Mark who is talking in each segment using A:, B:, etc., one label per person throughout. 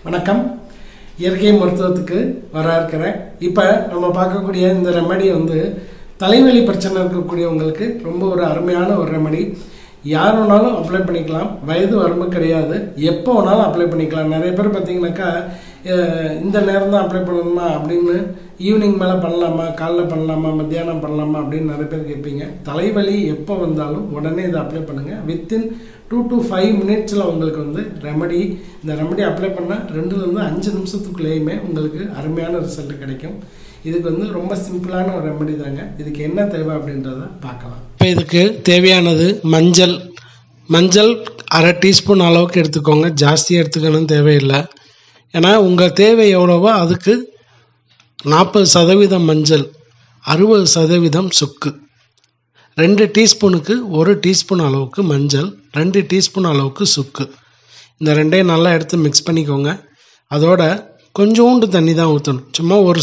A: வணக்கம். இயற்கை மருத்துவத்துக்கு வர இருக்கிறேன். இப்போ நம்ம பார்க்கக்கூடிய இந்த ரெமடி தலைவலி பிரச்சனை இருக்கக்கூடியவங்களுக்கு ரொம்ப ஒரு அருமையான ஒரு ரெமடி. யார் வேணாலும் அப்ளை பண்ணிக்கலாம், வயது வரம்பு கிடையாது, எப்போ வேணாலும் அப்ளை பண்ணிக்கலாம். நிறைய பேர் பார்த்தீங்கன்னாக்கா இந்த நேரம் தான் அப்ளை பண்ணணுமா அப்படின்னு ஈவினிங் மேலே பண்ணலாமா, காலைல பண்ணலாமா, மத்தியானம் பண்ணலாமா அப்படின்னு நிறைய பேர் கேட்பீங்க. தலைவலி எப்போ வந்தாலும் உடனே இதை அப்ளை பண்ணுங்கள். வித்தின் 2 to 5 மினிட்ஸில் உங்களுக்கு ரெமடி, இந்த ரெமடி அப்ளை பண்ணால் 2லேருந்து 5 நிமிஷத்துக்குள்ளேயுமே உங்களுக்கு அருமையான ரிசல்ட் கிடைக்கும். இதுக்கு ரொம்ப சிம்பிளான ஒரு ரெமடி தாங்க. இதுக்கு என்ன தேவை அப்படின்றத பார்க்கலாம். இப்போ இதுக்கு தேவையானது மஞ்சள் அரை டீஸ்பூன் அளவுக்கு எடுத்துக்கோங்க. ஜாஸ்தி எடுத்துக்கணும் தேவையில்லை. ஏன்னா உங்கள் தேவை எவ்வளவோ அதுக்கு 40% மஞ்சள், 60% சுக்கு. 2 டீஸ்பூனுக்கு 1 டீஸ்பூன் அளவுக்கு மஞ்சள், 2 டீஸ்பூன் அளவுக்கு சுக்கு. இந்த ரெண்டையும் நல்லா எடுத்து மிக்ஸ் பண்ணிக்கோங்க. அதோட கொஞ்சோண்டு தண்ணி தான் ஊற்றணும். சும்மா ஒரு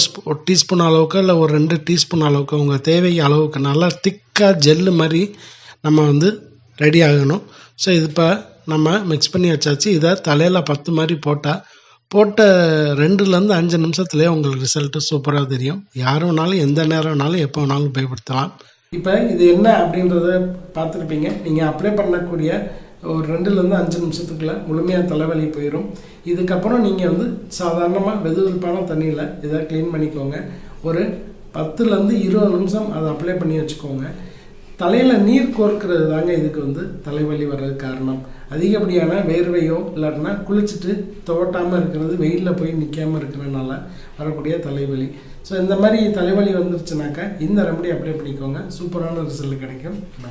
A: டீஸ்பூன் அளவுக்கு இல்லை ஒரு 2 டீஸ்பூன் அளவுக்கு உங்கள் தேவை அளவுக்கு நல்லா திக்காக ஜெல்லு மாதிரி நம்ம ரெடி ஆகணும். ஸோ இது இப்போ நம்ம மிக்ஸ் பண்ணி வச்சாச்சு. இதை தலையில் 10 மாதிரி போட்ட 2லேருந்து 5 நிமிஷத்துலேயே உங்களுக்கு ரிசல்ட்டு சூப்பராக தெரியும். யார் வேணாலும் எந்த நேரம் வேணாலும் எப்போ வேணாலும் பயன்படுத்தலாம். இப்போ இது என்ன அப்படின்றத பார்த்துருப்பீங்க. நீங்கள் அப்ளை பண்ணக்கூடிய ஒரு 2லேருந்து 5 நிமிஷத்துக்குள்ளே முழுமையாக தலைவலி போயிடும். இதுக்கப்புறம் நீங்கள் சாதாரணமாக வெதுவெதுப்பான தண்ணியில் இதை க்ளீன் பண்ணிக்கோங்க. ஒரு 10லேருந்து 20 நிமிஷம் அதை அப்ளை பண்ணி வச்சுக்கோங்க. தலையில் நீர் கோர்க்கிறது தாங்க இதுக்கு தலைவலி வர்றதுக்கு காரணம். அதிகப்படியான வேர்வையோ இல்லாட்டினா குளிச்சுட்டு துவட்டாமல் இருக்கிறது, வெயிலில் போய் நிற்காமல் இருக்கிறதுனால வரக்கூடிய தலைவலி. ஸோ இந்த மாதிரி தலைவலி வந்துருச்சுனாக்கா இந்த ரெமடி அப்ளை பண்ணிக்கோங்க. சூப்பரான ரிசல்ட் கிடைக்கும்.